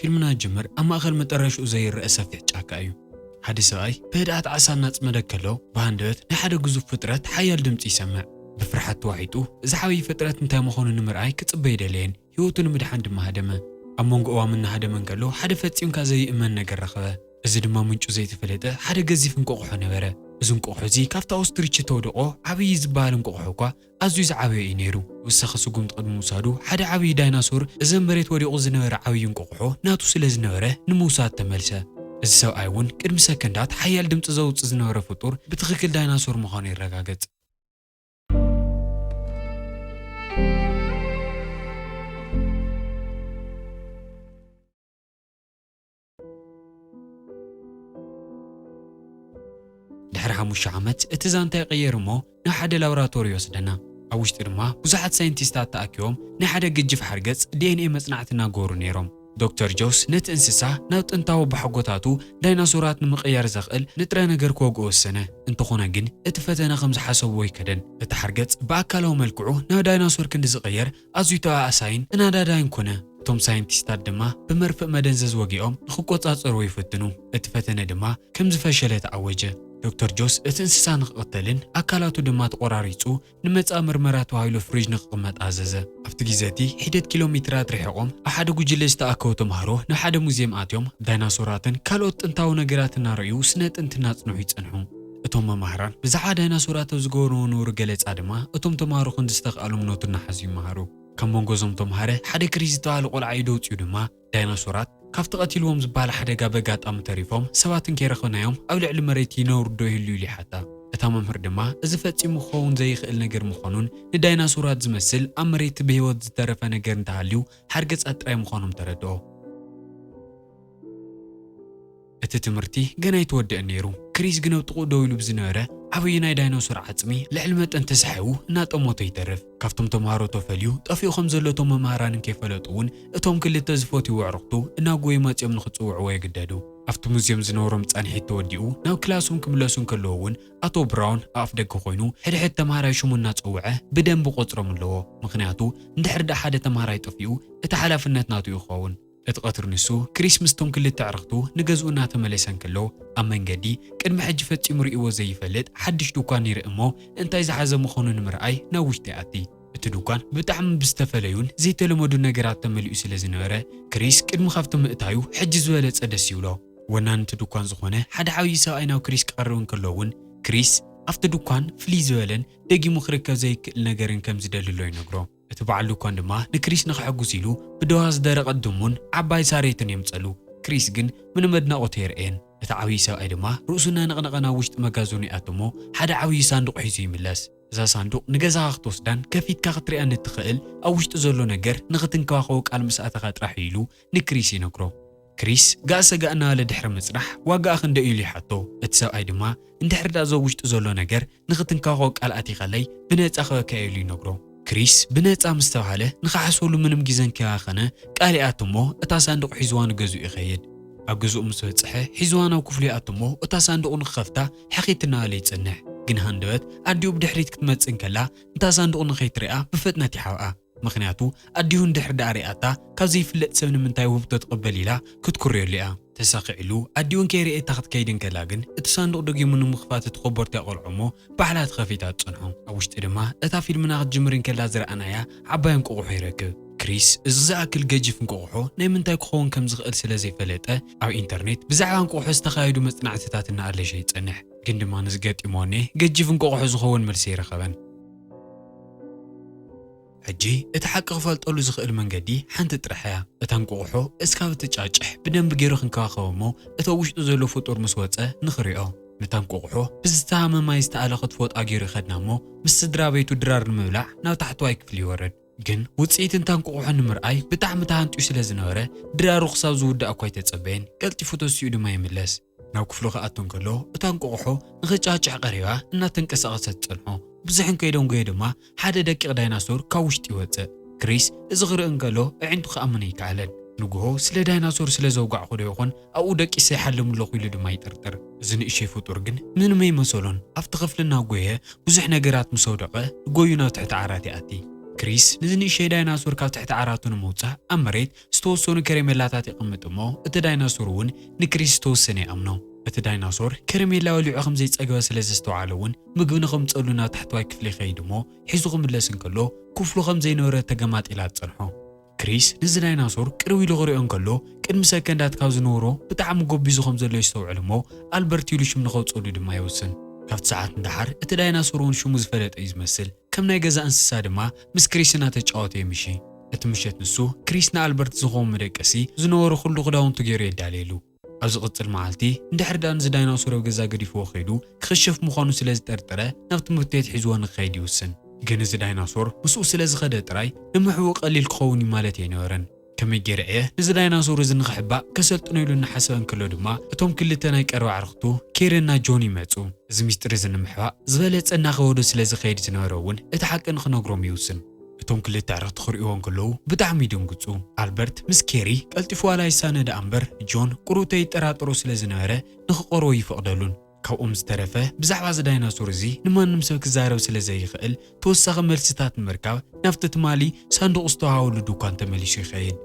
فيلمنا جمر أما أخر مترش زي الرئاسة في حجاكايو حدث أي بهدأت عسانا مدكلو بهندوت نحد جزء فترة حيال دمت يسمع بفرحة وعيتو زحوي فترة انتهى مخون نمرأي كتصبيد لين يوتو نمدحان دم هدمه أمونغ أوامن هدمن قالو حد فتيم كازي إمان نجر رخوه إذا ما منشو زي تفلته حد جزيف نقوح نبره زنقوح زي كافتا أستريتش تودقو عبي زبال نقوحو كا أزوز عبي إنيرو وسخسو قمت قد موسادو حد عبي ديناصور زنبريت وريقو زنور عبي نقوحو ناتو سلزنوره نموساد تملسه السو أيون كرم سكندات حيال دمت زوج زنور فطور بتخكل ديناصور مخاني الرقاقت دحر حموش عامت اتزانتا يغير مو نحد لابراتوريو سدنا اوش ترما بزحت ساينتيستات تاكيوم نحد ججف حرقص دي ان اي مصنعتنا غورو نيروم دكتور جوس نت انسسا ناوت انتاو بحقوتاتو ديناصورات نمقيار زقل نترى نجر كوغو السنة انتخونا جن اتفتنا خمس حسوي كدن اتحرقص باكالو ملكعو نا ديناصور كند زغير ازيتو اساين انا داين كونه توم ساينتيستات دما بمرفق مدنزز وقيوم نخقوصاصرو يفتنو اتفتنا دما كم زفشله تعوجه دكتور جوس اتنسسا نقتلن اكالاتو دما تقراريصو نمصا مرمرات وهايلو فريج نقمط اززه افت غيزاتي حدت كيلومترات ريحقوم احد غجلس تاكو تمهرو نحد موزيم اتيوم ديناصوراتن كالوت انتاو نغراتنا ريو سنت انتنا صنحو يصنحو اتوم مهران بزحا ديناصورات زغورو نور غلص ادما اتوم تمهرو خندستقالو منوتنا حزي مهرو كمونغوزوم تمهره حد كريزتال قلعيدو تيو دما ديناصورات كافت قتلوهم زبال حدقا بقات ام تريفهم سواتن كيرخونايوم او لعل مريتي نور دو يهلو لي حتى اتا ممهر دما اذا فصيمو خون زي خيل نجر مخونون لديناصورات زمسل امريت بهيوت زترفه نجر انتهاليو حرقص اطراي مخونهم تردو اتتمرتي غنا يتودع نيرو كريس غنو طقو دويلو بزنوره عبينا ديناصور عصمي لعلمت انت سحو ناطموتو يترف كافتم تمهارو توفليو طفيو خمزلتو ممهران كيفلطون اتوم كلته زفوتي وعرقتو انا غوي ماصيم نخصوعو يغدادو افت موزيم زنورم صانحيت توديو ناو كلاسون كملسون كلوون اتو براون اف دغ خوينو حد تمهراي شمونا صوعه بدن بقطرم لو مخنياتو ندحر حدا تمهراي طفيو اتحلافنت ناتو يخون اتقطر نسو كريسمس توم كل تعرختو نجزونا تملسن كلو اما انجدي قد ما حج فصيم ريو زي يفلط حدش دوكان يرئمو انتي زحازه مخونن مرأي ناوشتي اتي اتدوكان بتعم بستفليون زي تلمودو نجرات تمليو سلازنوره كريس قد مخافت مئتايو حج زولت صدسيولو ونان تدوكان زخونه حد عاوي سايناو كريس قرون كلوون كريس افت دوكان فليز ولن دغي مخركه زي كل نجرن كم زدللو ينغرو اتبعلو كون دما نكريس نخحغوس يلو بدواز درق دمون عباي ساريتن يمصلو كريس جن من مدناقوت يرئن اتعاوي ساي دما رؤسنا نقنقنا وشت مغازوني اتمو حدا عاوي صندوق حيزو يملس اذا صندوق نغزا خطوسدان كفيت كاختري ان تخيل او وشت زلو نجر نختنكاخو قال مساته طرح يلو نكريس ينكرو كريس غاسغانا لدحر مصرح واغا خند يلي حطو اتساي دما اندحر دازو وشت زلو نجر نختنكاخو قال اتي خلي بنصخ كيلو ينكرو كريس بنصا مستوحله نخحسولو منم غيزن كاخنه قالياتمو اتا صندوق حيزوان غزو يخيد اغزو مسوصحه حيزوان او كفلياتمو اتا صندوق نخفتا حقيتنا لي صنح ግን ሃንደበት ኣዲዩ ብድሕሪት ክትመጽን ከላ እንታ ሳንዱቕ ንኸይትሪኣ ብፍጥነት ይሓውኣ ምክንያቱ ኣዲዩ እንድሕር ዳርያታ ካብዚ ይፍለጥ ሰብ ንምንታይ ውህብቶ ትቕበል ኢላ ክትኩርየሉ እያ ተሳኺዕሉ ኣዲዩን ከይርኤታ ክትከይድን ከላ ግን እቲ ሳንዱቕ ደጊሙ ንምኽፋት እቲ ኸበርቲ ኣቆልዑሞ ባሕላት ከፊታ ትጸንሖ ኣብ ውሽጢ ድማ እታ ፊልምና ክትጅምርን ከላ ዝረኣናያ ዓባይ እንቆቑሖ ይረክብ كريس زاكل جيف نقوحو نيمنتاي كخون كم زغل سلا زي فلته او انترنت بزعوا نقوحو استخايدو مصنعتاتنا على شيء تصنح ግን ድማ ንዝገጢሞኒ ገጅፍ እንቆቑሖ ዝኸውን መልሲ ይረኸበን ሕጂ እቲ ሓቂ ክፈልጠሉ ዝኽእል መንገዲ ሓንቲ ጥራሕ እያ እታ እንቆቑሖ እስካብ ትጫጭሕ ብደንብ ገይሩ ክንከባኸቦሞ እቶ ውሽጡ ዘሎ ፍጡር ምስ ወፀ ንኽሪኦ ነታ እንቆቑሖ ብዝተሃመ ማይ ዝተኣለኸት ፎጣ ገይሩ ይኸድናሞ ምስ ስድራ ቤቱ ድራር ንምብላዕ ናብ ታሕተዋይ ክፍሊ ይወረድ ግን ውፅኢት እንታ እንቆቑሖ ንምርኣይ ብጣዕሚ ተሃንጥዩ ስለ ዝነበረ ድራሩ ክሳብ ዝውዳእ እኳ ኣይተፀበየን ቀልጢፉ ተሲኡ ድማ ይምለስ ናው ክፍሉ ከኣቶን ከሎ እታ እንቆቑሖ ንኽጫጭሕ ቀሪባ እናተንቀሳቐሰት ፀንሖ ብዙሕን ከይዶም ጎየ ድማ ሓደ ደቂቕ ዳይናሶር ካብ ውሽጢ ይወፅእ ክሪስ እዚ ክርእን ከሎ ኣዒንቱ ክኣምን ኣይከኣለን ንጉሆ ስለ ዳይናሶር ስለ ዘውጋዕ ኹዶ ይኹን ኣብኡ ደቂሰ ይሓልም ኣለኹ ኢሉ ድማ ይጥርጥር እዚ ንእሽተይ ፍጡር ግን ምንም ኣይመሰሎን ኣብቲ ክፍሊ እናጎየ ብዙሕ ነገራት ምስ ወደቐ ጎዩ ናብ ትሕቲ ዓራት ይኣቲ ክሪስ ንዝንእሽተይ ዳይናሶር ካብ ትሕቲ ዓራቱ ንምውፃእ ኣብ መሬት ዝተወሰኑ ከረሜላታት ይቕምጥ እሞ እቲ ዳይናሶር እውን ንክሪስ ዝተወሰነ ይኣምኖ። እቲ ዳይናሶር ከረሜላ በሊዑ ከም ዘይፀገበ ስለ ዝተዋዓለ እውን ምግቢ ንኸምፀሉ ናብ ታሕተዋይ ክፍሊ ይኸይድ እሞ ሒዙ ክምለስ እንከሎ ክፍሉ ከም ዘይነበረ ተገማጢላ ትፀንሖ። ክሪስ ነዚ ዳይናሶር ቅርብ ኢሉ ክሪኦ እንከሎ ቅድሚ ሰከንዳት ካብ ዝነበሮ ብጣዕሚ ጎቢዙ ከም ዘሎ ይስተውዕል እሞ ኣልበርት ኢሉ ሽም ንኸውፀሉ ድማ ይውስን። ካብቲ ሰዓት እንዳሓር እቲ ዳይናሶር እውን ሽሙ ዝፈለጠ እዩ ዝመስል። ከም ናይ ገዛ እንስሳ ድማ ምስ ክሪስ እናተጫወተ ይምሺ። እቲ ምሸት ንሱ ክሪስ ንኣልበርት ዝኸውን መደቀሲ ዝነበሩ ኩሉ ክዳውንቱ ገይሩ የዳልየሉ። ኣብ ዝቕፅል መዓልቲ እንድሕር ዳ ንዚ ዳይናሶር ኣብ ገዛ ገዲፍዎ ኸይዱ ክኽሸፍ ምዃኑ ስለ ዝጠርጠረ ናብ ትምህርቲ ቤት ሒዝዎ ንክኸይድ ይውስን። ግን እዚ ዳይናሶር ምስኡ ስለ ዝኸደ ጥራይ ንምሕውቕ ቀሊል ክኸውን እዩ ማለት ኣይነበረን። ከመይ ገይረ እየ ነዚ ዳይናሶር እዚ ንኽሕባእ ከሰልጥኖ ኢሉ እናሓሰበ እንከሎ ድማ እቶም ክልተ ናይ ቀረባ ኣዕርኽቱ ኬረንና ጆን ይመፁ። እዚ ሚስጥር እዚ ንምሕባእ ዝበለፀ እናኸበዱ ስለ ዝኸይድ ዝነበረ እውን እቲ ሓቂ ንኽነግሮም ይውስን። እቶም ክልተ ኣዕርኽቲ ክሪእዎ እንከለዉ ብጣዕሚ ይድንግፁ። ኣልበርት ምስ ኬሪ ቀልጢፉ ዋላ ይሳነደ እምበር ጆን ቁሩተ ይጠራጠሮ ስለ ዝነበረ ንኽቐርቦ ይፈቕደሉን። ካብኦም ዝተረፈ ብዛዕባ እዚ ዳይናሶር እዚ ንማንም ሰብ ክዛረብ ስለ ዘይኽእል ተወሳኺ መልስታት ንምርካብ ናብቲ ትማሊ ሳንዱቕ ዝተዋሃበሉ ድኳን ተመሊሱ ይኸይድ።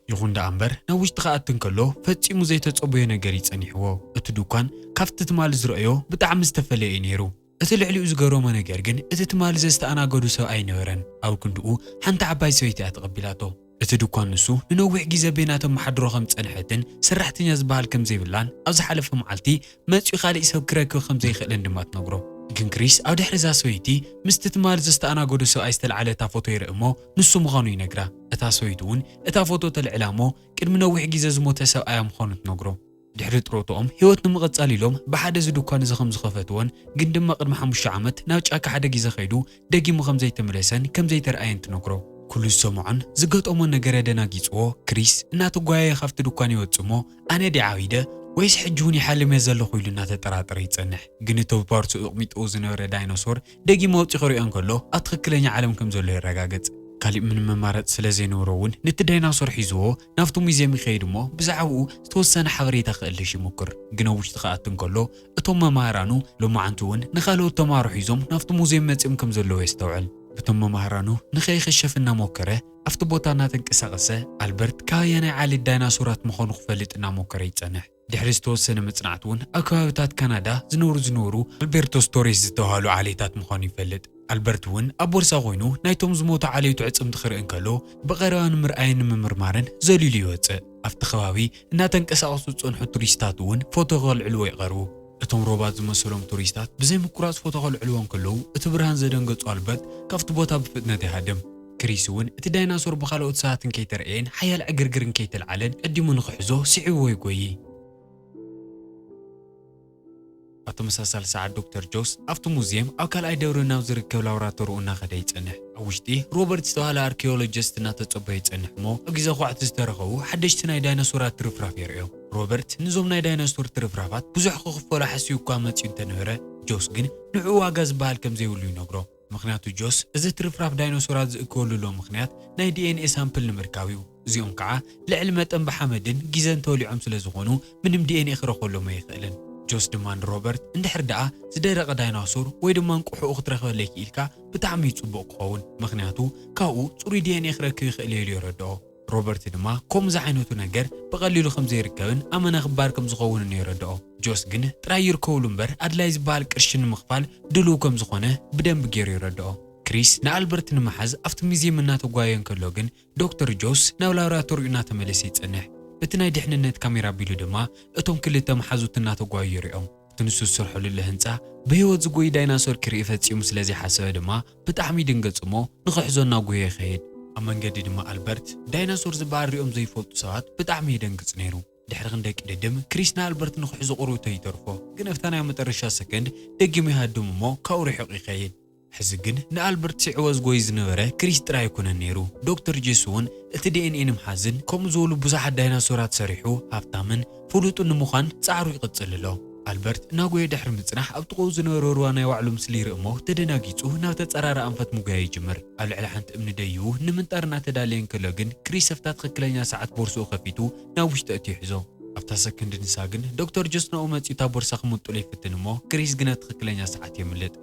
ይኹን ዳ እምበር ናብ ውሽጢ ክኣቱ እንከሎ ፈፂሙ ዘይተፀበዮ ነገር ይፀኒሕዎ። እቲ ድኳን ካብቲ ትማሊ ዝረአዮ ብጣዕሚ ዝተፈለየ እዩ ነይሩ። እቲ ልዕሊኡ ዝገረሞ ነገር ግን እቲ ትማሊ ዘስተኣናገዱ ሰብ ኣይነበረን። ኣብ ክንድኡ ሓንቲ ዓባይ ሰበይቲ እያ ተቐቢላቶ። እቲ ድኳን ንሱ ንነዊሕ ግዜ ቤናቶም መሓድሮ ከም ፀንሐትን ሰራሕተኛ ዝበሃል ከም ዘይብላን ኣብ ዝሓለፈ መዓልቲ መፂኡ ካልእ ሰብ ክረክብ ከም ዘይኽእልን ድማ ትነግሮ። ግን ክሪስ ኣብ ድሕሪ እዛ ሰበይቲ ምስቲ ትማሊ ዘስተኣናገዱ ሰብኣይ ዝተለዓለ እታ ፎቶ ይርኢ እሞ ንሱ ምዃኑ ይነግራ። እታ ሰበይቲ እውን እታ ፎቶ ተልዕላ እሞ ቅድሚ ነዊሕ ግዜ ዝሞተ ሰብኣያ ምዃኑ ትነግሮ። ድሕሪ ጥሮቶኦም ህይወት ንምቕፃል ኢሎም ብሓደ እዚ ድኳን እዚ ከም ዝኸፈትዎን ግን ድማ ቅድሚ 5 ዓመት ናብ ጫካ ሓደ ግዜ ኸይዱ ደጊሙ ከም ዘይተመለሰን ከም ዘይተረኣየን ትነግሮ። ኩሉ ዝሰምዖን ዝገጠሞን ነገር ደናጊፅዎ ክሪስ እናተጓየየ ካብቲ ድኳን ይወፅ እሞ ኣነ ዲ ዓቢደ ወይስ ሕጂ እውን ይሓልም እየ ዘለኹ ኢሉ እናተጠራጠረ ይፀንሕ። ግን እቲ ብፓርቱ እቕሚጥኡ ዝነበረ ዳይኖሶር ደጊሙ ወፂኡ ክሪኦ እንከሎ ኣብ ትኽክለኛ ዓለም ከም ዘሎ ይረጋገፅ። ካሊእ ምንም መማረፂ ስለ ዘይነበሮ እውን ነቲ ዳይናሶር ሒዝዎ ናብቲ ሙዝየም ይኸይድ እሞ ብዛዕባኡ ዝተወሰነ ሓበሬታ ክእልሽ ይሙክር። ግን ኣብ ውሽጢ ክኣቱ እንከሎ እቶም መምህራኑ ሎማዓንቲ እውን ንኻልኦት ተምሃሮ ሒዞም ናብቲ ሙዝየም መፂኦም ከም ዘለዎ የስተውዕል። እቶም መምህራኑ ንኸይኽሸፍ እናሞከረ ኣብቲ ቦታ እናተንቀሳቐሰ ኣልበርት ካበየናይ ዓሌት ዳይናሶራት ምዃኑ ክፈልጥ እናሞከረ ይፀንሕ። ድሕሪ ዝተወሰነ መጽናዕቲ እውን ኣብ ከባቢታት ካናዳ ዝነብሩ ኣልቤርቶስ ቶሬስ ዝተባሃሉ ዓሌታት ምዃኑ ይፈልጥ። ኣልበርት እውን ኣብ ቦርሳ ኮይኑ ናይቶም ዝሞቱ ዓሌቱ ዕፅምቲ ክርኢ እንከሎ ብቐረባ ንምርኣይን ንምምርማርን ዘሊሉ ይወፅእ። ኣብቲ ከባቢ እናተንቀሳቐሱ ዝፀንሑ ቱሪስታት እውን ፎቶ ከልዕልዎ ይቐርቡ። እቶም ሮባት ዝመሰሎም ቱሪስታት ብዘይ ምቁራፅ ፎቶ ከልዕልዎ እንከለዉ እቲ ብርሃን ዘደንገጹ ኣልበርት ካብቲ ቦታ ብፍጥነት ይሃድም። ክሪስ እውን እቲ ዳይናሶር ብኻልኦት ሰባትን ከይተረአየን ሓያል ዕግርግርን ከይተለዓለን ቀዲሙ ንኽሕዞ ስዒብዎ ይጎይ። ኣብ ተመሳሳሊ ሰዓት ዶክተር ጆስ ኣብቲ ሙዝየም ኣብ ካልኣይ ደብሪ ናብ ዝርከብ ላቦራቶሪኡ እናኸደ ይጸንሕ። ኣብ ውሽጢ ሮበርት ዝተባሃለ ኣርኪኦሎጂስት እናተጸበየ ይጸንሕ እሞ ኣብ ግዜ ኳዕቲ ዝተረኸቡ ሓደሽቲ ናይ ዳይኖሶራት ትርፍራፍ የርእዮ። ሮበርት ንዞም ናይ ዳይኖሶር ትርፍራፋት ብዙሕ ክኽፈሉ ሓሲቡ እኳ መፂኡ እንተነበረ ጆስ ግን ንዑ ዋጋ ዝበሃል ከም ዘይብሉ ይነግሮ። ምክንያቱ ጆስ እዚ ትርፍራፍ ዳይኖሶራት ዝእከበሉሎ ምክንያት ናይ ዲኤንኤ ሳምፕል ንምርካብ እዩ። እዚኦም ከዓ ልዕሊ መጠን ብሓመድን ግዜን ተወሊዖም ስለ ዝኾኑ ምንም ዲኤንኤ ክረኽበሎም ኣይኽእልን። ጆስ ድማ ንሮበርት እንድሕር ደኣ ዝደረቐ ዳይኖሶር ወይ ድማ እንቁሑኡ ክትረኽበለይ ክኢልካ ብጣዕሚ ይፅቡቕ ክኸውን፣ ምክንያቱ ካብኡ ፅሩይ ዲኤንኤ ክረክብ ይኽእል ኢሉ ይረድኦ። ሮበርት ድማ ከምዚ ዓይነቱ ነገር ብቐሊሉ ከም ዘይርከብን ኣመና ክባር ከም ዝኸውንን ይረድኦ። ጆስ ግን ጥራይ ይርከበሉ እምበር ኣድላይ ዝበሃል ቅርሺ ንምኽፋል ድልው ከም ዝኾነ ብደንቢ ገይሩ ይረድኦ። ክሪስ ንኣልበርት ንምሓዝ ኣብቲ ሙዝየም እናተጓየየ እንከሎ ግን ዶክተር ጆስ ናብ ላቦራቶሪኡ እናተመለሰ ይጸንሕ። እቲ ናይ ድሕንነት ካሜራ ቢሉ ድማ እቶም ክልተ መሓዙት እናተጓዩ ይሪኦም። እቲ ንሱ ዝሰርሐሉ ህንፃ ብህይወት ዝጎይ ዳይናሶር ክርኢ ፈፂሙ ስለዘይሓሰበ ድማ ብጣዕሚ ይድንገፅ እሞ ንኽሕዞ እናጎየ ይኸይድ። ኣብ መንገዲ ድማ ኣልበርት ዳይናሶር ዝበሃል ሪኦም ዘይፈልጡ ሰባት ብጣዕሚ ይደንግፅ ነይሩ። ድሕሪ ክንደይ ቅድድም ክሪስ ንኣልበርት ንኽሕዞ ቁርብቶ ይተርፎ። ግን ኣብታ ናይ መጨረሻ ሰከንድ ደጊሙ ይሃድም እሞ ካብኡ ርሒቑ ይኸይድ። ሕዚ ግን ንኣልበርት ስዕቦ ዝጎይ ዝነበረ ክሪስ ጥራይ ኣይኮነን ነይሩ። ዶክተር ጄስ እውን እቲ ዲኤንኤ ንምሓዝን ከምኡ ዝበሉ ብዙሓት ዳይናሶራት ሰሪሑ ሃብታምን ፍሉጡን ንምዃን ፃዕሩ ይቕፅል ኣሎ። ኣልበርት እናጎየ ድሕሪ ምጽናሕ ኣብ ጥቕኡ ዝነበረ ሩባ ናይ ባዕሉ ምስሊ ይርኢ እሞ ተደናጊፁ ናብ ተፀራሪ ኣንፈት ሙጋይ ይጅምር። ኣብ ልዕሊ ሓንቲ እምኒ ደይቡ ንምንጣር እናተዳለየ እንከሎ ግን ክሪስ ኣብታ ትኽክለኛ ሰዓት ቦርሱኡ ከፊቱ ናብ ውሽጢ እትዩ ሒዞ። ኣብታ ሰከንድ ንሳ ግን ዶክተር ጆስ ናብኡ መፂኡ እታ ቦርሳ ክምጡሎ ይፍትን እሞ ክሪስ ግን ኣብ ትኽክለኛ ሰዓት የምልጥ።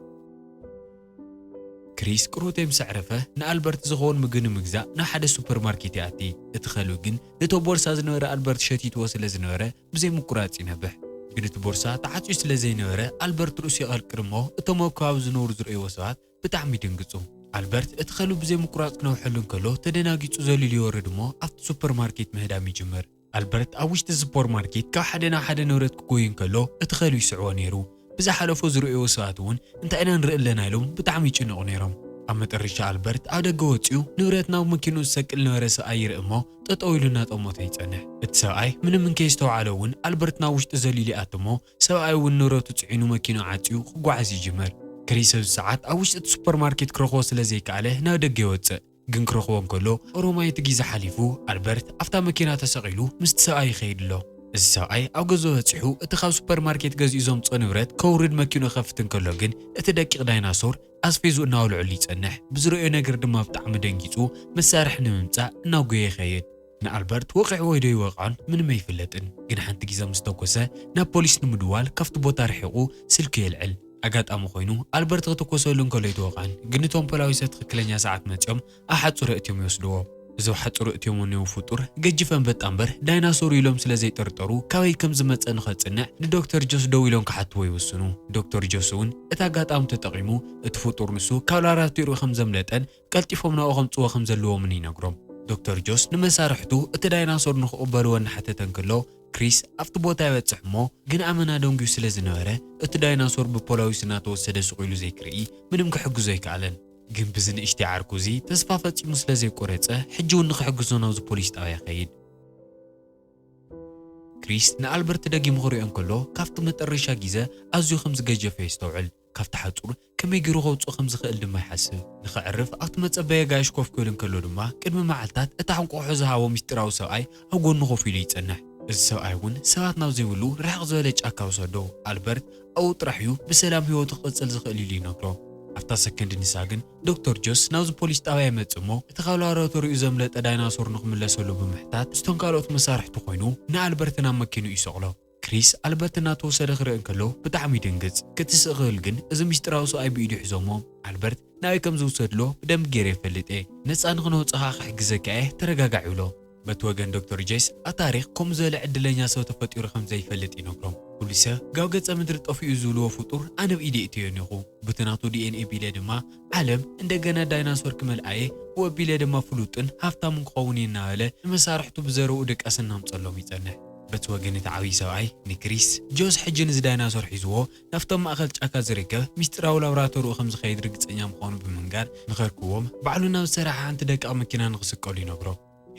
ክሪስ ቅሮተይ ምስ ዕረፈ ንኣልበርት ዝኸውን ምግቢ ንምግዛእ ናብ ሓደ ሱፐርማርኬት ይኣቲ እቲ ኸልቢ ግን ነቶ ቦርሳ ዝነበረ ኣልበርት ሸቲትዎ ስለ ዝነበረ ብዘይምቁራፅ ይነብሕ ግን እቲ ቦርሳ ተዓፅዩ ስለ ዘይነበረ ኣልበርት ርእሱ ይቐልቅል እሞ እቶም ኣብ ከባቢ ዝነብሩ ዝረእይዎ ሰባት ብጣዕሚ ይድንግፁ ኣልበርት እቲ ኸልቢ ብዘይምቁራፅ ክነውሐሉ እንከሎ ተደናጊፁ ዘሊሉ ይወርድ እሞ ኣብቲ ሱፐርማርኬት ምህዳም ይጅምር ኣልበርት ኣብ ውሽጢ ሱፐርማርኬት ካብ ሓደ ናብ ሓደ ንብረት ክጎይ እንከሎ እቲ ኸልቢ ይስዕቦ ነይሩ ብዝሓለፎ ዝረእይዎ ሰባት እውን እንታይ ኢና ንርኢ ኣለና ኢሎም ብጣዕሚ ይጭንቑ ነይሮም ኣብ መጨረሻ ኣልበርት ኣብ ደገ ወፂኡ ንብረት ናብ መኪኑ ዝሰቅል ነበረ ሰብኣይ ይርኢ እሞ ጠጠው ኢሉ እናጠሞተ ይጸንሕ እቲ ሰብኣይ ምንም እንከይስተውዓለ እውን ኣልበርት ናብ ውሽጢ ዘሊሉ ይኣቱ እሞ ሰብኣይ እውን ንብረቱ ጽዒኑ መኪኑ ዓፂዩ ክጓዓዝ ይጅመር ክሪስ ኣብ ሰዓት ኣብ ውሽጢ ሱፐርማርኬት ክረኽቦ ስለ ዘይከኣለ ናብ ደገ ይወፅእ ግን ክረኽቦ እንከሎ ኦሮማይ እቲ ግዜ ሓሊፉ ኣልበርት ኣብታ መኪና ተሰቒሉ ምስቲ ሰብኣይ ይኸይድ ኣሎ እዚ ሰብኣይ ኣብ ገዛ በፂሑ እቲ ካብ ሱፐርማርኬት ገዚኡ ዘምፅኦ ንብረት ከውርድ መኪኑ ከፍት እንከሎ ግን እቲ ደቂቕ ዳይናሶር ኣስፌዙ እናውልዑሉ ይጸንሕ ብዝረአዮ ነገር ድማ ብጣዕሚ ደንጊፁ መሳርሒ ንምምፃእ እናጎየ ይኸይድ ንኣልበርት ወቂዑ ወይ ዶ ይወቕዖን ምንም ኣይፍለጥን ግን ሓንቲ ግዜ ምስ ተኮሰ ናብ ፖሊስ ንምድዋል ካብቲ ቦታ ርሒቑ ስልኪ የልዕል ኣጋጣሚ ኮይኑ ኣልበርት ክትኮሰሉ እንከሎ ይትወቕዐን ግን እቶም ፖላዊሰት ትክክለኛ ሰዓት መፅኦም ኣብ ሓፁረ እትዮም ይወስድዎ እዞም ሓፁረ እትዮም እኒው ፍጡር ገጅፈን በጣምበር ዳይናሶር ኢሎም ስለ ዘይጠርጠሩ ካበይ ከም ዝመፀ ንኸፅንዕ ንዶክተር ጆስ ደው ኢሎም ክሓትዎ ይወስኑ ዶክተር ጆስ እውን እቲ ኣጋጣሚ ተጠቒሙ እቲ ፍጡር ንሱ ካብ ላብራቶሪኡ ከም ዘምለጠን ቀልጢፎም ናብኡ ከምፅዎ ከም ዘለዎምን ይነግሮም ዶክተር ጆስ ንመሳርሕቱ እቲ ዳይናሶር ንኽቕበልዎ እናሓተተ እንከሎ ክሪስ ኣብቲ ቦታ ይበፅሕ እሞ ግን ኣመና ደንጊዩ ስለ ዝነበረ እቲ ዳይናሶር ብፖላዊስ እናተወሰደ ስቑኢሉ ዘይክርኢ ምንም ክሕግዞ ኣይከኣለን ግን ብዝንእሽተይ ዓርኩ እዚ ተስፋ ፈፂሙ ስለ ዘይቆረፀ ሕጂ እውን ንኽሕግዞ ናብዚ ፖሊስ ጣብያ ይኸይድ ክሪስ ንኣልበርት ደጊሙ ክሪኦ እንከሎ ካብቲ መጨረሻ ግዜ ኣዝዩ ከም ዝገጀፈ የስተውዕል ካብቲ ሓፁር ከመይ ገይሩ ከውፅኦ ከም ዝኽእል ድማ ይሓስብ ንኽዕርፍ ኣብቲ መፀበየ ጋያሽ ኮፍ ክብል እንከሎ ድማ ቅድሚ መዓልታት እታ ሕንቆሖ ዝሃቦ ምስጢራዊ ሰብኣይ ኣብ ጎኑ ኮፍ ኢሉ ይጸንሕ እዚ ሰብኣይ እውን ሰባት ናብ ዘይብሉ ርሕቕ ዝበለ ጫካ ወሰዶ ኣልበርት ኣብኡ ጥራሕ እዩ ብሰላም ሂወቱ ክቕፅል ዝኽእል ኢሉ ይነግሮ ኣብታ ሰከንድ ንሳ ግን ዶክተር ጆስ ናብዚ ፖሊስ ጣብያ ይመጽእ እሞ እቲ ካብ ላብራቶሪኡ ዘምለጠ ዳይናሶር ንኽምለሰሉ ብምሕታት ስቶም ካልኦት መሳርሕቲ ኮይኑ ንኣልበርት ናብ መኪኑ ይሰቕሎ ክሪስ ኣልበርት እናተወሰደ ክርኢ እንከሎ ብጣዕሚ ይድንግፅ ክትስእ ክብል ግን እዚ ምስጢራዊ ሰብኣይ ብኢዱ ሒዞሞ ኣልበርት ናበይ ከም ዝውሰድሎ ብደንቢ ገይረ ይፈልጥ እየ ነፃ ንኽነውፅኻ ክሕግዘካ እየ ተረጋጋዕ ይብሎ በቲ ወገን ዶክተር ጄስ ኣብ ታሪክ ከምኡ ዝበለ ዕድለኛ ሰብ ተፈጢሩ ከም ዘይፈልጥ ይነግሮም ኩሉ ሰብ ጋብ ገፀ ምድሪ ጠፊኡ ዝብልዎ ፍጡር ኣነ ብኢደ እትዮ ኒኹ በቲ ናቱ ዲኤንኤ ቢለ ድማ ዓለም እንደገና ዳይናሶር ክመልኣየ ወቢለ ድማ ፍሉጥን ሃፍታምን ክኸውን እየ እናበለ ንመሳርሕቱ ብዘረኡ ደቃስ እናምፀሎም ይጸንሕ በቲ ወገን እቲ ዓብዪ ሰብኣይ ንክሪስ ጆስ ሕጂ ንዚ ዳይናሶር ሒዝዎ ናብቶም ማእኸል ጫካ ዝርከብ ምስጢራዊ ላብራቶሪኡ ከም ዝኸይድ ርግፀኛ ምዃኑ ብምንጋር ንኸርክቦም ባዕሉ ናብ ዝሰራሓ ሓንቲ ደቃቕ መኪና ንኽስቀሉ ይነግሮ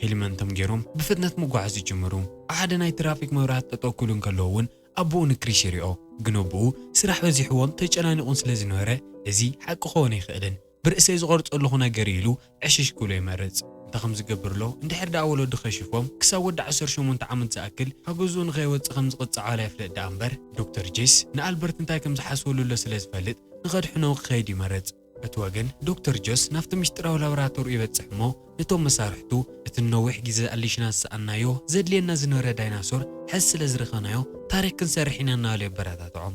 ሄልመንቶም ገይሮም ብፍጥነት ምጓዓዝ ይጅምሩ ኣብ ሓደ ናይ ትራፊክ መብራህቲ ጠጠው ክብሉ እንከለዉ እውን ኣቦኡ ንክሪስ ይሪኦ ግን ኣቦኡ ስራሕ በዚሕዎም ተጨናኒቑን ስለ ዝነበረ እዚ ሓቂ ክኸውን ኣይኽእልን ብርእሰይ ዝቆርፆ ኣለኹ ነገር ኢሉ ዕሽሽ ክብሎ ይመርፅ እንታይ ከም ዝገብርሎ እንድሕር ዳኣ ወለዱ ከሽፎም ክሳብ ወዲ 18 ዓመት ዝኣክል ኣብ ገዝኡ ንኸይወፅእ ከም ዝቕፅዓላ ይፍለጥ ዳኣ እምበር ዶክተር ጄስ ንኣልበርት እንታይ ከም ዝሓስበሉሎ ስለ ዝፈልጥ ንኸድሕኖ ክኸይድ ይመርፅ እቲ ወገን ዶክተር ጆስ ናፍቲ ምስጢራዊ ላብራቶሪ ይበፅሕ እሞ ነቶም መሳርሕቱ እቲ ነዊሕ ግዜ ኣሊሽና ዝሰኣናዮ ዘድልየና ዝነበረ ዳይናሶር ሕዚ ስለ ዝረኸናዮ ታሪክ ክንሰርሕ ኢና እናበሉ የበረታትዖም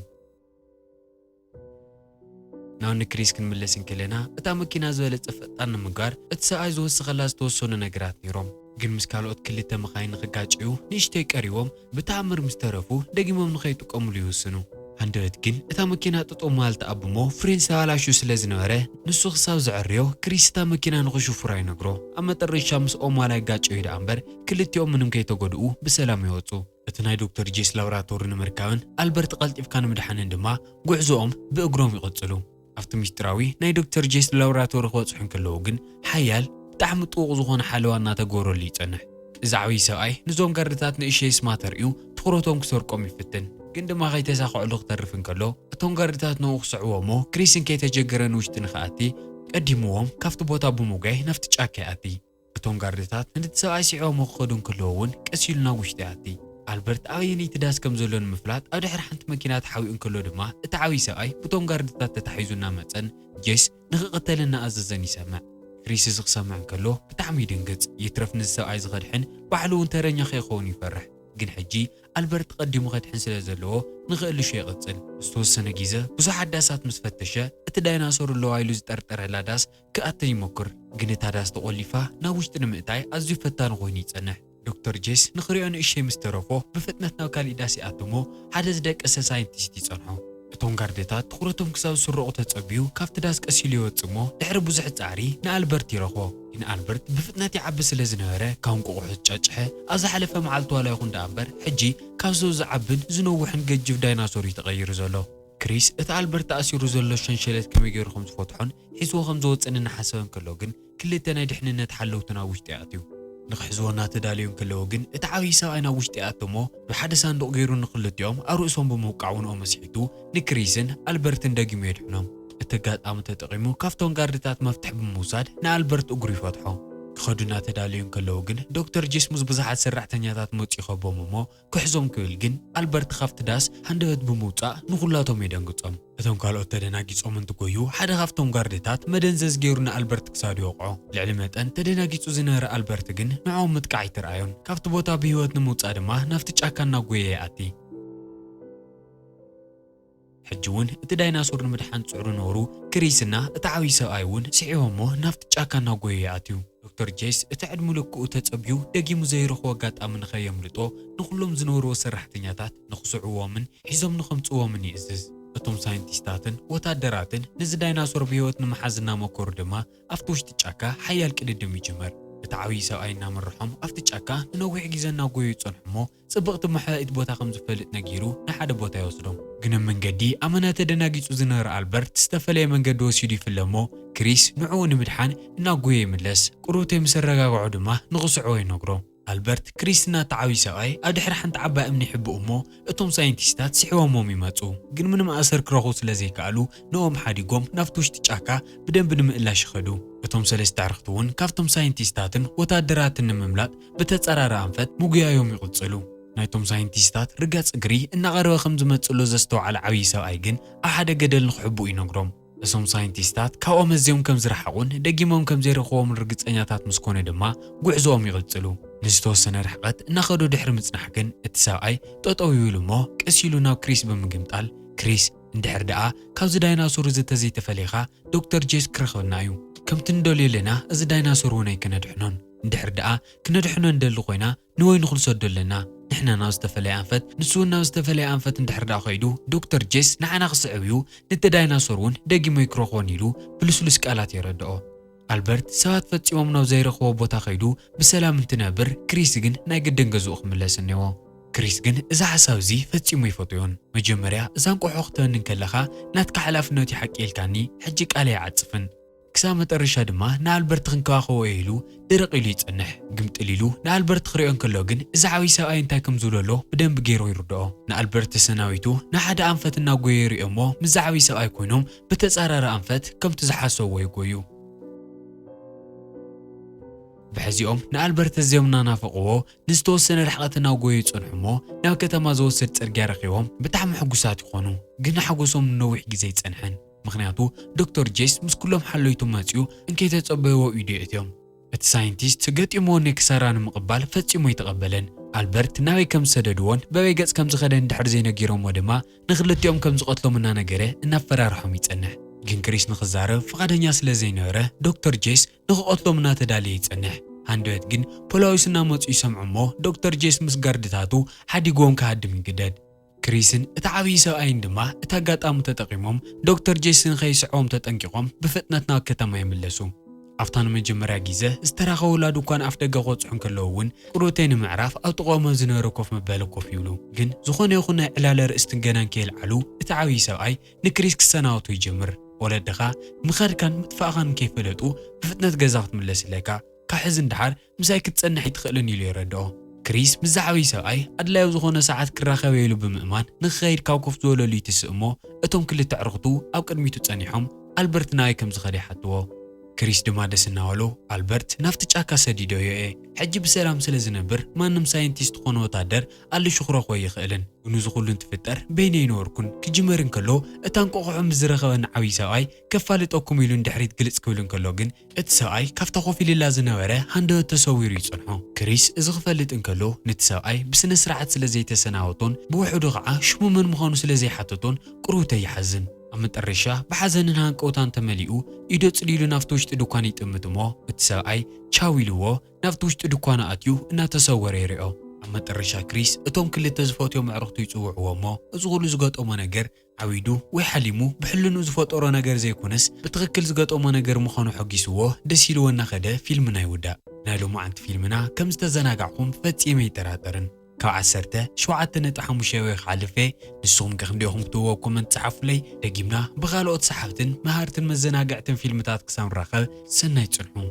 ናብ ንክሪስ ክንምለስ እንከለና እታ መኪና ዝበለፀ ፈጣን ንምግባር እቲ ሰብኣይ ዝወስኸላ ዝተወሰኑ ነገራት ነይሮም ግን ምስ ካልኦት ክልተ መኻይን ንኽጋጭዩ ንእሽተይ ቀሪቦም ብተኣምር ምስ ተረፉ ደጊሞም ንኸይጥቀሙሉ ይውስኑ ሃንደበት ግን እታ መኪና ጥጦ መሃል ተኣብሞ ፍሬን ዝተበላሹ ስለ ዝነበረ ንሱ ክሳብ ዝዕርዮ ክሪስ እታ መኪና ንኽሽፉራ ይነግሮ ኣብ መጨረሻ ምስ ኦማላ ይጋጭዩ ይደኣ እምበር ክልቲኦም ምንም ከይተጎድኡ ብሰላም ይወፁ እቲ ናይ ዶክተር ጄስ ላብራቶሪ ንምርካብን ኣልበርት ቀልጢፍካ ንምድሓንን ድማ ጉዕዞኦም ብእግሮም ይቕፅሉ ኣብቲ ምስጢራዊ ናይ ዶክተር ጄስ ላብራቶሪ ክበፅሑ እንከለዉ ግን ሓያል ብጣዕሚ ጥቡቕ ዝኾነ ሓለዋ እናተገብረሉ ይጸንሕ እዚ ዓብዪ ሰብኣይ ንዞም ጋርድታት ንእሽተይ ስማተር እዩ ትኩረቶም ክሰርቆም ይፍትን ግን ድማ ከይተሳኽዐሉ ክተርፍ እንከሎ እቶም ጋርድታት ነኡ ክስዕዎ እሞ ክሪስን ከይተጀገረን ውሽጢ ንኽኣቲ ቀዲምዎም ካብቲ ቦታ ብምጉያይ ናፍቲ ጫካ ይኣቲ እቶም ጋርድታት ነቲ ሰብኣይ ስዒቦሞ ክኸዱ እንከለዉ እውን ቀስ ኢሉ ናብ ውሽጢ ይኣቲ ኣልበርት ኣበየነይቲ ዳስ ከም ዘሎ ንምፍላጥ ኣብ ድሕሪ ሓንቲ መኪና ተሓዊኡ እንከሎ ድማ እቲ ዓብዪ ሰብኣይ ብቶም ጋርድታት ተታሒዙ እናመፀን ጄስ ንኽቕተል እናኣዘዘን ይሰምዕ ክሪስ እዚ ክሰምዕ እንከሎ ብጣዕሚ ይድንግፅ ይትረፍ ንዚ ሰብኣይ ዝኸድሕን ባዕሉ እውን ተረኛ ከይኸውን ይፈርሕ ግን ሕጂ ኣልበርት ቀዲሙ ከድሕን ስለ ዘለዎ ንኽእልሹ ይቕፅል ዝተወሰነ ግዜ ብዙሓት ዳሳት ምስ ፈተሸ እቲ ዳይናሶር ኣለዋ ኢሉ ዝጠርጠረላ ዳስ ክኣትር ይሞክር ግን እታ ዳስ ተቖሊፋ ናብ ውሽጢ ንምእታይ ኣዝዩ ፈታኒ ኮይኑ ይጸንሕ ዶክተር ጄስ ንኽሪኦ ንእሽተይ ምስ ተረፎ ብፍጥነት ናብ ካሊእ ዳስ ይኣትሞ ሓደ ዝደቀሰ ሳይንቲስት ይጸንሖ እቶም ጋርዴታት ትኩረቶም ክሳብ ዝስረቑ ተጸቢዩ ካብቲ ዳስ ቀሲሉ ይወጽእ እሞ ድሕሪ ብዙሕ ጻዕሪ ንኣልበርት ይረኽቦ ግን ኣልበርት ብፍጥነት ይዓቢ ስለ ዝነበረ ካብ እንቋቑሖ ዝጫጭሐ ኣብ ዝሓለፈ መዓልቲ ዋላ ይኹን ደኣምበር ሕጂ ካብ ሰው ዝዓብን ዝነውሕን ገጅፍ ዳይናሶር እዩ ተቐይሩ ዘሎ ክሪስ እቲ ኣልበርት ተኣሲሩ ዘሎ ሸንሸለት ከመይ ገይሩ ከም ዝፈትሖን ሒዝዎ ከም ዝወፅእን እናሓሰበን ከሎ ግን ክልተ ናይ ድሕንነት ሓለውቲ ናብ ውሽጢ ይኣትዩ ንኽሕዝዎና ተዳልዮም ከለዎ ግን እቲ ዓብዪ ሰብኣይ ናብ ውሽጢ ኣትሞ ብሓደ ሳንዱቕ ገይሩ ንኽልቲኦም ኣብ ርእሶም ብምውቃዕ ውንኦ መስሒቱ ንክሪስን ኣልበርትን ደጊሙ የድሕኖም እቲ ኣጋጣሚ ተጠቒሙ ካብቶም ጋርድታት መፍትሒ ብምውሳድ ንኣልበርት እግሩ ይፈትሖ ክኸዱ እናተዳልዮም ከለዎ ግን ዶክተር ጄስ ምስ ብዙሓት ሰራሕተኛታት መፂኡ ይኸቦም እሞ ክሕዞም ክብል ግን ኣልበርት ካብቲ ዳስ ሃንደበት ብምውፃእ ንኹላቶም የደንግፆም እቶም ካልኦት ተደናጊፆም እንትጎዩ ሓደ ካብቶም ጋርድታት መደንዘዝ ገይሩ ንኣልበርት ክሳዱ ይወቕዖ ልዕሊ መጠን ተደናጊፁ ዝነበረ ኣልበርት ግን ንዖም ምጥቃዕ ይትረኣዮን ካብቲ ቦታ ብሂወት ንምውፃእ ድማ ናብቲ ጫካ እናጎየ ይኣቲ ሕጂ እውን እቲ ዳይናሶር ንምድሓን ፅዕሩ ነበሩ ክሪስና እቲ ዓብዪ ሰብኣይ እውን ስዒቦሞ ናብቲ ጫካ እናጎየ ይኣትዩ ዶክተር ጄስ እቲ ዕድሙ ልክኡ ተጸቢዩ ደጊሙ ዘይረኽቦ ኣጋጣሚ ንኸየምልጦ ንኹሎም ዝነበርዎ ሰራሕተኛታት ንኽስዕዎምን ሒዞም ንኸምፅዎምን ይእዝዝ እቶም ሳይንቲስታትን ወታደራትን ነዚ ዳይናሶር ብሂወት ንምሓዝ እናመከሩ ድማ ኣብቲ ውሽጢ ጫካ ሓያል ቅድድም ይጅመር እቲ ዓብዪ ሰብኣይ እናመርሖም ኣብቲ ጫካ ንነዊሕ ግዜ እናጎዩ ይጸንሑ እሞ ጽብቕቲ መሓኢት ቦታ ከም ዝፈልጥ ነጊሩ ንሓደ ቦታ ይወስዶም ግን ኣብ መንገዲ ኣመና ተደናጊፁ ዝነበረ ኣልበርት ዝተፈለየ መንገዲ ወሲዱ ይፍለ እሞ ክሪስ ንዕኡ ንምድሓን እናጎየ ይምለስ ቁርብተይ ምስ ኣረጋግዖ ድማ ንኽስዕቦ ይነግሮ ኣልበርት ክሪስና እቲ ዓብዪ ሰብኣይ ኣብ ድሕሪ ሓንቲ ዓባይ እምኒ ይሕብኡ እሞ እቶም ሳይንቲስታት ስዒቦሞም ይመፁ ግን ምንም ኣሰር ክረኽቡ ስለዘይከኣሉ ንኦም ሓዲጎም ናብቲ ውሽጢ ጫካ ብደንቢ ንምእላሽ ይኸዱ እቶም ሰለስተ ኣዕርኽቲ እውን ካብቶም ሳይንቲስታትን ወታደራትን ንምምላጥ ብተጸራሪ ኣንፈት ምጉያዮም ይቕጽሉ ናይቶም ሳይንቲስታት ርጋጽ እግሪ እናቐረበ ከም ዝመጽሎ ዘስተውዓለ ዓብዪ ሰብኣይ ግን ኣብ ሓደ ገደል ንኽሕብኡ ይነግሮም እዞም ሳይንቲስታት ካብኦም ኣዝዮም ከም ዝረሓቑን ደጊሞም ከም ዘይረኽቦም ርግፀኛታት ምስ ኮነ ድማ ጉዕዞኦም ይቕጽሉ ንዝተወሰነ ርሕቐት እናኸዱ ድሕሪ ምጽናሕ ግን እቲ ሰብኣይ ጠጠው ይብሉ እሞ ቀስ ኢሉ ናብ ክሪስ ብምግምጣል ክሪስ እንድሕር ደኣ ካብዚ ዳይናሶር ዝተዘይተፈለይኻ ዶክተር ጄስ ክረኽበና እዩ ከምቲ ንደልዮ ኣለና እዚ ዳይናሶር እውን ኣይክነድሕኖን እንድሕር ደኣ ክነድሕኖ እንደሊ ኮይና ንወይኑ ክንሰዶ ኣለና ንሕና ናብ ዝተፈለየ ኣንፈት ንሱ እውን ናብ ዝተፈለየ ኣንፈት እንድሕር ደኣ ኸይዱ ዶክተር ጄስ ንዓና ክስዕብ እዩ ነቲ ዳይናሶር እውን ደጊሞ ይክረኽቦን ኢሉ ብልስሉስ ቃላት የረድኦ ኣልበርት ሰባት ፈፂሞም ናብ ዘይረኽቦ ቦታ ኸይዱ ብሰላም እንትነብር ክሪስ ግን ናይ ግድን ገዝኡ ክምለስ እኒዎ ክሪስ ግን እዛ ሓሳብ እዚ ፈፂሙ ይፈትዮን መጀመርያ እዛ እንቋሖ ክትበንን ከለኻ ናትካ ሓላፍነት ይሓቂልካኒ ሕጂ ቃል ይዓፅፍን ክሳብ መጨረሻ ድማ ንኣልበርት ክንከባኸቦ ኢሉ ደረቕ ኢሉ ይጸንሕ ግምጥል ኢሉ ንኣልበርት ክሪኦ እንከሎ ግን እዚ ዓብዪ ሰብኣይ እንታይ ከም ዝብለሎ ብደንቢ ገይሩ ይርድኦ ንኣልበርት ተሰናቢቱ ንሓደ ኣንፈት እናጎየ ይሪኦ እሞ ምዛ ዓብዪ ሰብኣይ ኮይኖም ብተጻራሪ ኣንፈት ከምቲ ዝሓሰብዎ ይጎዩ ብሕዚኦም ንኣልበርት ኣዝዮም እናናፈቕዎ ንዝተወሰነ ርሕቐት እናጎዩ ይጸንሑ እሞ ናብ ከተማ ዝወስድ ጽርግያ ረኺቦም ብጣዕሚ ሕጉሳት ይኾኑ ግን ሓጎሶም ንነዊሕ ግዜ ይጸንሐን ምክንያቱ ዶክተር ጄስ ምስ ኩሎም ሓለይቶም መፂኡ እንከይተጸበይዎ ኢዱ እትዮም እቲ ሳይንቲስት ገጢሞ ንክሳራ ንምቕባል ፈፂሞ ይተቐበለን ኣልበርት ናበይ ከም ዝሰደድዎን በበይ ገጽ ከም ዝኸደ እንድሕር ዘይነጊሮሞ ድማ ንኽልቲኦም ከም ዝቐትሎም እናነገረ እናፈራርሖም ይጸንሕ ግን ክሪስ ንኽዛረብ ፈቓደኛ ስለ ዘይነበረ ዶክተር ጄስ ንኽቐትሎም እናተዳልየ ይጸንሕ ሃንደበት ግን ፖላዊስ እናመፁ ይሰምዑ እሞ ዶክተር ጄስ ምስ ጋርድታቱ ሓዲጎም ክሃድም ይግደድ ክሪስን እቲ ዓብዪ ሰብኣይን ድማ እቲ ኣጋጣሚ ተጠቒሞም ዶክተር ጄስን ከይስዕቦም ተጠንቂቖም ብፍጥነት ናብ ከተማ ይምለሱ ኣብታ ንመጀመርያ ግዜ ዝተራኸቡላ ድኳን ኣፍ ደገ ክወፅሑ ከለዉ እውን ቁርበተይ ንምዕራፍ ኣብ ጥቕኦም ዝነበረ ኮፍ መበሊ ኮፍ ይብሉ ግን ዝኾነ ይኹን ናይ ዕላለ ርእስትን ገናን ከይልዓሉ እቲ ዓብዪ ሰብኣይ ንክሪስ ክሰናበቱ ይጅምር ወለድኻ ምኸድካን ምጥፋእኻን ከይፈለጡ ብፍጥነት ገዛ ክትምለስ ኣለካ ካብ ሕዚ እንድሓር ምሳይ ክትጸንሕ ይትኽእልን ኢሉ የረድኦ ክሪስ ምዛ ዓብዪ ሰብኣይ ኣድላዩ ዝኾነ ሰዓት ክራኸበ ኢሉ ብምእማን ንኽኸይድ ካብ ኮፍ ዝበለሉ ይትስእ እሞ እቶም ክልተ ኣዕርኽቱ ኣብ ቅድሚቱ ጸኒሖም ኣልበርት ናበይ ከም ዝኸደ ይሓትዎ كريس دما دسناولو ألبرت نافت ጫካ ሰዲዶ እየ ሕጂ ብሰላም ስለ ዝነብር ማንም ሳይንቲስት ኾነ ወታደር አለ ሽኽሮ ኾይ ይኽእልን ግኑ ዝኹሉ እንትፍጠር በይነይ ኖርኩን ክጅመር እንከሎ እታን ቆቕሖ ምዝረኸበን ዓብይ ሰብኣይ ከፋልጠኩም ኢሉ እንድሕሪት ግልጽ ክብል እንከሎ ግን እቲ ሰብኣይ ካብታ ኾፊልላ ዝነበረ ሃንደበት ተሰዊሩ ይጽንሖ ክሪስ እዚ ክፈልጥ እንከሎ ነቲ ሰብኣይ ብስነ ስርዓት ስለ ዘይተሰናወቶን ብውሑዱ ከዓ ሽሙ ምን ምዃኑ ስለ ዘይሓተቶን ቁርብተ ይሓዝን አመጠረሻ በሐዘንን ሃንቆታን ተመሊኡ ኢዶ ጽሊሉ ናፍቶ ውሽጥ ድኳን ይጥምጥሞ እቲ ሰብኣይ ቻው ኢልዎ ናፍቶ ውሽጥ ድኳን አትዩ እናተሰወረ ይርኦ አመጠረሻ ክሪስ እቶም ክልተ ዝፈትዮ ምዕርኽቱ ይጽውዕዎሞ እዚ ሁሉ ዝገጠሞ ነገር ዓዊዱ ወይ ሓሊሙ ብሕልኑ ዝፈጠሮ ነገር ዘይኮነስ ብትኽክል ዝገጠሞ ነገር ምዃኑ ሕጊስዎ ደስ ኢልዎ እናኸደ ፊልምና ይውዳእ ናይ ሎማዓንቲ ፊልምና ከም ዝተዘናጋዕኩም ፈጺመ ይጠራጠርን ካብ 17.5 ክሓልፈ ንስኹም ከክንዲኹም ክትዎ ኮመንት ጽሓፉለይ ደጊምና ብኻልኦት ሰሓብትን መሃርትን መዘናግዕትን ፊልምታት ክሳብ ንራኸብ ሰናይ ጽንሑ